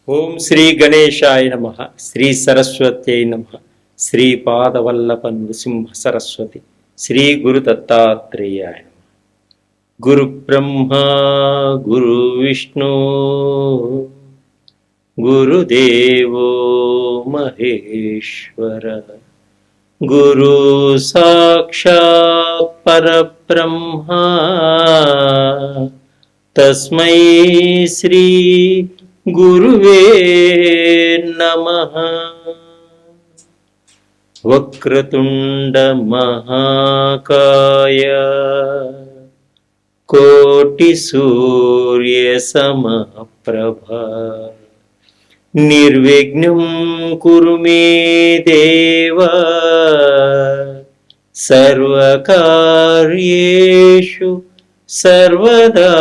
ఓం శ్రీ గణేశాయ నమ. శ్రీ సరస్వత్యై నమ. శ్రీపాదవల్లభ నృసింహ సరస్వతి. శ్రీ గురు దత్తాత్రేయాయ నమ. గురు బ్రహ్మ గురు విష్ణు గురుదేవో మహేశ్వర. గురు సాక్షాత్ పరబ్రహ్మ తస్మై శ్రీ గురువే నమః. వక్రతుండ మహాకాయ కోటి సూర్య సమప్రభ నిర్విఘ్నం కురు మే దేవ సర్వకార్యేషు సర్వదా.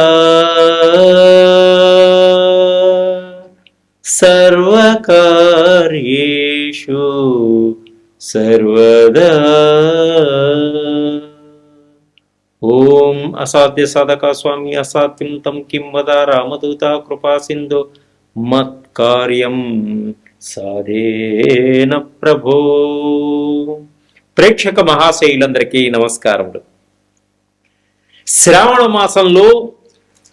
సర్వకార్యేషు సర్వదా. ఓం అసాధ్య సాధక స్వామి అసాధ్యం తం కిం వద రామదూత కృపా సింధు మత్కార్యం సాధేన ప్రభో. ప్రేక్షక మహాశైలందరికీ నమస్కారములు. శ్రావణ మాసంలో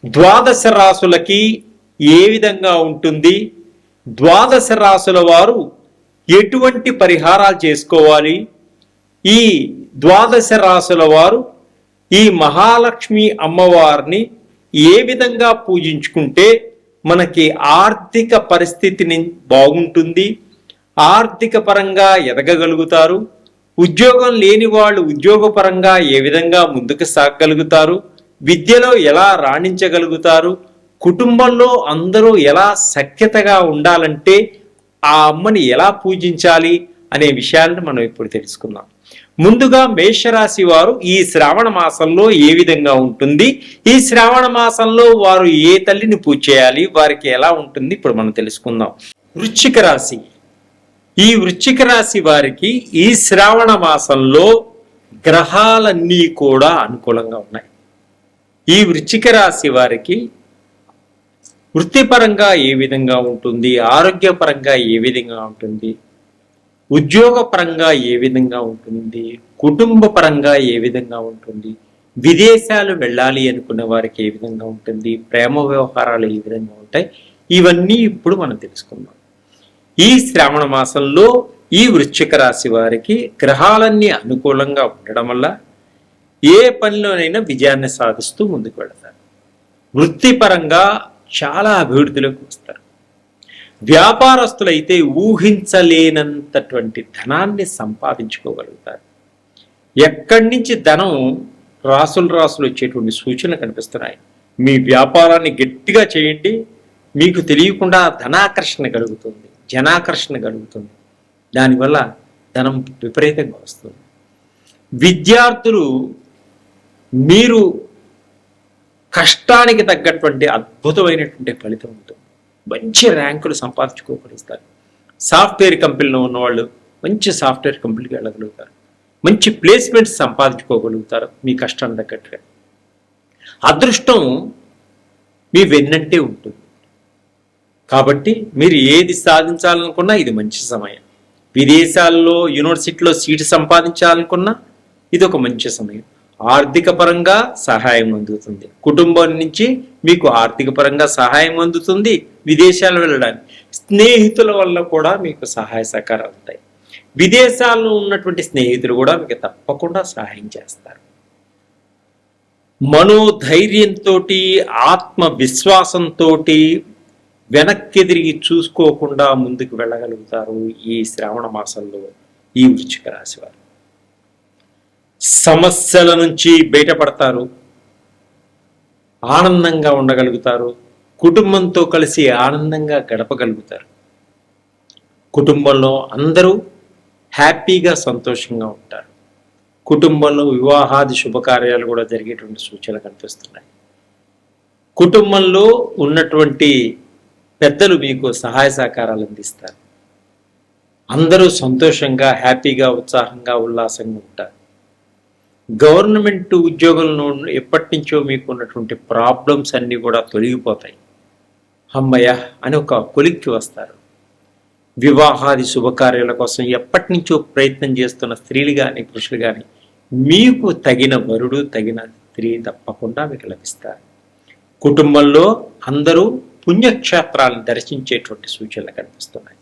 ద్వాదశ రాసులకి ఏ విధంగా ఉంటుంది, ద్వాదశ రాసుల వారు ఎటువంటి పరిహారాలు చేసుకోవాలి, ఈ ద్వాదశ రాసుల వారు ఈ మహాలక్ష్మి అమ్మవారిని ఏ విధంగా పూజించుకుంటే మనకి ఆర్థిక పరిస్థితిని బాగుంటుంది, ఆర్థిక పరంగా ఎదగగలుగుతారు, ఉద్యోగం లేని వాళ్ళు ఉద్యోగపరంగా ఏ విధంగా ముందుకు సాగగలుగుతారు, విద్యలో ఎలా రాణించగలుగుతారు, కుటుంబంలో అందరూ ఎలా సఖ్యతగా ఉండాలంటే ఆ అమ్మని ఎలా పూజించాలి అనే విషయాలను మనం ఇప్పుడు తెలుసుకుందాం. ముందుగా మేషరాశి వారు ఈ శ్రావణ మాసంలో ఏ విధంగా ఉంటుంది, ఈ శ్రావణ మాసంలో వారు ఏ తల్లిని పూజ చేయాలి, వారికి ఎలా ఉంటుంది ఇప్పుడు మనం తెలుసుకుందాం. వృశ్చిక రాశి. ఈ వృశ్చిక రాశి వారికి ఈ శ్రావణ మాసంలో గ్రహాలన్నీ కూడా అనుకూలంగా ఉన్నాయి. ఈ వృశ్చిక రాశి వారికి వృత్తిపరంగా ఏ విధంగా ఉంటుంది, ఆరోగ్యపరంగా ఏ విధంగా ఉంటుంది, ఉద్యోగపరంగా ఏ విధంగా ఉంటుంది, కుటుంబ పరంగా ఏ విధంగా ఉంటుంది, విదేశాలు వెళ్ళాలి అనుకున్న వారికి ఏ విధంగా ఉంటుంది, ప్రేమ వ్యవహారాలు ఏ విధంగా ఉంటాయి, ఇవన్నీ ఇప్పుడు మనం తెలుసుకుందాం. ఈ శ్రావణ మాసంలో ఈ వృశ్చిక రాశి వారికి గ్రహాలన్నీ అనుకూలంగా ఉండడం వల్ల ఏ పనిలోనైనా విజయాన్ని సాధిస్తూ ముందుకు వెళతారు. వృత్తిపరంగా చాలా అభివృద్ధిలోకి వస్తారు. వ్యాపారస్తులైతే ఊహించలేనంతటువంటి ధనాన్ని సంపాదించుకోగలుగుతారు. ఎక్కడి నుంచి ధనం రాసులు వచ్చేటువంటి సూచనలు కనిపిస్తున్నాయి. మీ వ్యాపారాన్ని గట్టిగా చేయండి, మీకు తెలియకుండా ధనాకర్షణ కలుగుతుంది, జనాకర్షణ కలుగుతుంది, దానివల్ల ధనం విపరీతంగా వస్తుంది. విద్యార్థులు మీరు కష్టానికి తగ్గటువంటి అద్భుతమైనటువంటి ఫలితం ఉంటుంది, మంచి ర్యాంకులు సంపాదించుకోగలుగుతారు. సాఫ్ట్వేర్ కంపెనీలో ఉన్నవాళ్ళు మంచి సాఫ్ట్వేర్ కంపెనీకి వెళ్ళగలుగుతారు, మంచి ప్లేస్మెంట్స్ సంపాదించుకోగలుగుతారు మీ కష్టాన్ని తగ్గట్టుగా. అదృష్టం మీ వెన్నంటే ఉంటుంది. కాబట్టి మీరు ఏది సాధించాలనుకున్నా ఇది మంచి సమయం. విదేశాల్లో యూనివర్సిటీలో సీటు సంపాదించాలనుకున్నా ఇది ఒక మంచి సమయం. ఆర్థిక పరంగా సహాయం అందుతుంది, కుటుంబం నుంచి మీకు ఆర్థిక పరంగా సహాయం అందుతుంది, విదేశాలు వెళ్ళడానికి స్నేహితుల వల్ల కూడా మీకు సహాయ సహకారాలు ఉంటాయి. విదేశాల్లో ఉన్నటువంటి స్నేహితులు కూడా మీకు తప్పకుండా సహాయం చేస్తారు. మనోధైర్యంతో ఆత్మవిశ్వాసంతో వెనక్కి తిరిగి చూసుకోకుండా ముందుకు వెళ్ళగలుగుతారు ఈ శ్రావణ మాసంలో ఈ వృశ్చిక రాశి వారు. సమస్యల నుంచి బయటపడతారు, ఆనందంగా ఉండగలుగుతారు, కుటుంబంతో కలిసి ఆనందంగా గడపగలుగుతారు. కుటుంబంలో అందరూ హ్యాపీగా సంతోషంగా ఉంటారు. కుటుంబంలో వివాహాది శుభకార్యాలు కూడా జరిగేటువంటి సూచనలు కనిపిస్తున్నాయి. కుటుంబంలో ఉన్నటువంటి పెద్దలు మీకు సహాయ సహకారాలు అందిస్తారు. అందరూ సంతోషంగా హ్యాపీగా ఉత్సాహంగా ఉల్లాసంగా ఉంటారు. గవర్నమెంట్ ఉద్యోగంలో ఎప్పటి నుంచో మీకు ఉన్నటువంటి ప్రాబ్లమ్స్ అన్నీ కూడా తొలగిపోతాయి. అమ్మయ్య అని ఒక కొలిక్కి వస్తారు. వివాహాది శుభకార్యాల కోసం ఎప్పటి నుంచో ప్రయత్నం చేస్తున్న స్త్రీలు కానీ పురుషులు కానీ మీకు తగిన వరుడు తగిన స్త్రీ తప్పకుండా మీకు లభిస్తారు. కుటుంబంలో అందరూ పుణ్యక్షేత్రాలను దర్శించేటువంటి సూచనలు కనిపిస్తున్నాయి.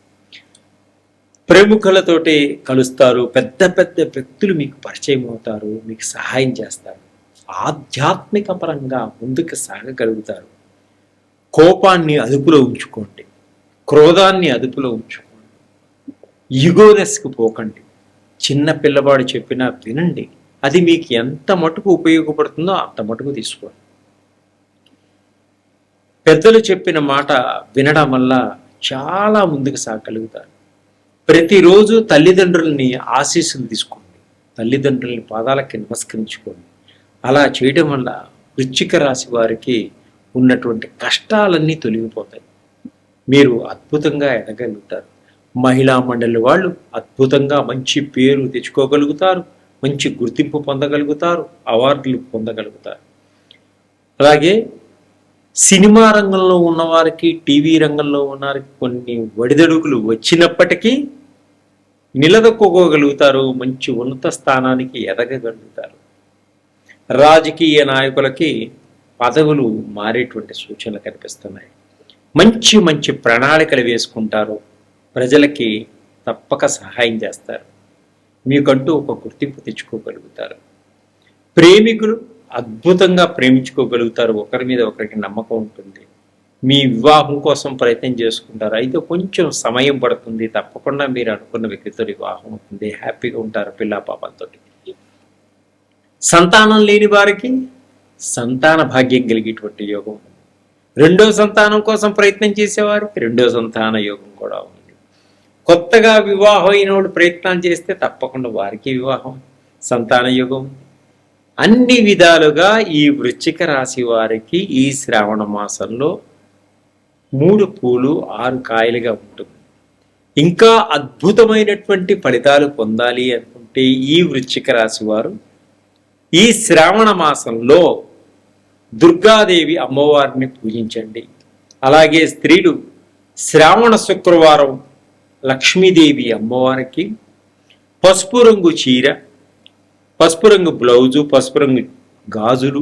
ప్రముఖులతోటి కలుస్తారు, పెద్ద పెద్ద వ్యక్తులు మీకు పరిచయం అవుతారు, మీకు సహాయం చేస్తారు. ఆధ్యాత్మిక పరంగా ముందుకు సాగగలుగుతారు. కోపాన్ని అదుపులో ఉంచుకోండి, క్రోధాన్ని అదుపులో ఉంచుకోండి, ఈగోనెస్కి పోకండి. చిన్న పిల్లవాడు చెప్పినా వినండి, అది మీకు ఎంత మటుకు ఉపయోగపడుతుందో అంత మటుకు తీసుకోండి. పెద్దలు చెప్పిన మాట వినడం వల్ల చాలా ముందుకు సాగగలుగుతారు. ప్రతిరోజు తల్లిదండ్రులని ఆశీస్సులు తీసుకోండి, తల్లిదండ్రులని పాదాలకి నమస్కరించుకోండి. అలా చేయడం వల్ల వృశ్చిక రాశి వారికి ఉన్నటువంటి కష్టాలన్నీ తొలగిపోతాయి. మీరు అద్భుతంగా ఎదగలుగుతారు. మహిళా మండలి వాళ్ళు అద్భుతంగా మంచి పేరు తెచ్చుకోగలుగుతారు, మంచి గుర్తింపు పొందగలుగుతారు, అవార్డులు పొందగలుగుతారు. అలాగే సినిమా రంగంలో ఉన్నవారికి, టీవీ రంగంలో ఉన్నవారికి కొన్ని ఒడిదడుగులు వచ్చినప్పటికీ నిలదొక్కుకోగలుగుతారు, మంచి ఉన్నత స్థానానికి ఎదగగలుగుతారు. రాజకీయ నాయకులకి పదవులు మారేటువంటి సూచనలు కనిపిస్తున్నాయి. మంచి మంచి ప్రణాళికలు వేసుకుంటారు, ప్రజలకి తప్పక సహాయం చేస్తారు, మీకంటూ ఒక గుర్తింపు తెచ్చుకోగలుగుతారు. ప్రేమికులు అద్భుతంగా ప్రేమించుకోగలుగుతారు, ఒకరి మీద ఒకరికి నమ్మకం ఉంటుంది. మీ వివాహం కోసం ప్రయత్నం చేసుకుంటారు, అయితే కొంచెం సమయం పడుతుంది. తప్పకుండా మీరు అనుకున్న వ్యక్తితో వివాహం అవుతుంది, హ్యాపీగా ఉంటారు పిల్లా పాపలతో. సంతానం లేని వారికి సంతాన భాగ్యం కలిగేటువంటి యోగం ఉంది. రెండో సంతానం కోసం ప్రయత్నం చేసేవారికి రెండో సంతాన యోగం కూడా ఉంది. కొత్తగా వివాహం అయిన వాళ్ళు ప్రయత్నాలు చేస్తే తప్పకుండా వారికి వివాహం, సంతాన యోగం ఉంది. అన్ని విధాలుగా ఈ వృశ్చిక రాశి వారికి ఈ శ్రావణ మాసంలో 3 పూలు 6 కాయలుగా ఉంటుంది. ఇంకా అద్భుతమైనటువంటి ఫలితాలు పొందాలి అనుకుంటే ఈ వృశ్చిక రాశి వారు ఈ శ్రావణ మాసంలో దుర్గాదేవి అమ్మవారిని పూజించండి. అలాగే స్త్రీలు శ్రావణ శుక్రవారం లక్ష్మీదేవి అమ్మవారికి పసుపు రంగు చీర, పసుపు రంగు బ్లౌజు, పసుపు రంగు గాజులు,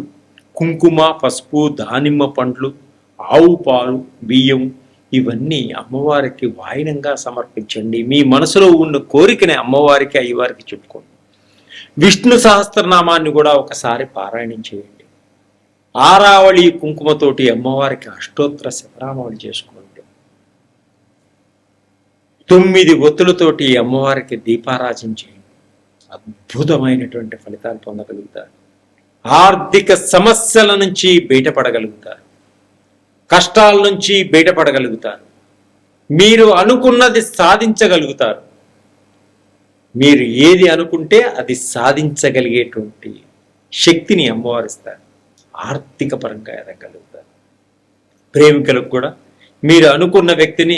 కుంకుమ, పసుపు, దానిమ్మ పండ్లు, ఆవు పాలు, బియ్యం ఇవన్నీ అమ్మవారికి వాయినంగా సమర్పించండి. మీ మనసులో ఉన్న కోరికని అమ్మవారికి అయ్యవారికి చెప్పుకోండి. విష్ణు సహస్రనామాన్ని కూడా ఒకసారి పారాయణం చేయండి. ఆరావళి కుంకుమతోటి అమ్మవారికి అష్టోత్తర శతనామావళి చేసుకోండి. 9 ఒత్తులతోటి అమ్మవారికి దీపారాజన చేయండి. అద్భుతమైనటువంటి ఫలితాలు పొందగలుగుతారు. ఆర్థిక సమస్యల నుంచి బయటపడగలుగుతారు, కష్టాల నుంచి బయటపడగలుగుతారు, మీరు అనుకున్నది సాధించగలుగుతారు. మీరు ఏది అనుకుంటే అది సాధించగలిగేటువంటి శక్తిని అమ్మవారిస్తారు. ఆర్థిక పరంగా ఎదగలుగుతారు. ప్రేమికులకు కూడా మీరు అనుకున్న వ్యక్తిని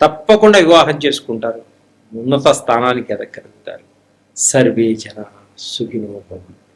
తప్పకుండా వివాహం చేసుకుంటారు, ఉన్నత స్థానానికి ఎదగలుగుతారు. సర్వే జన సుఖినో భవంతు.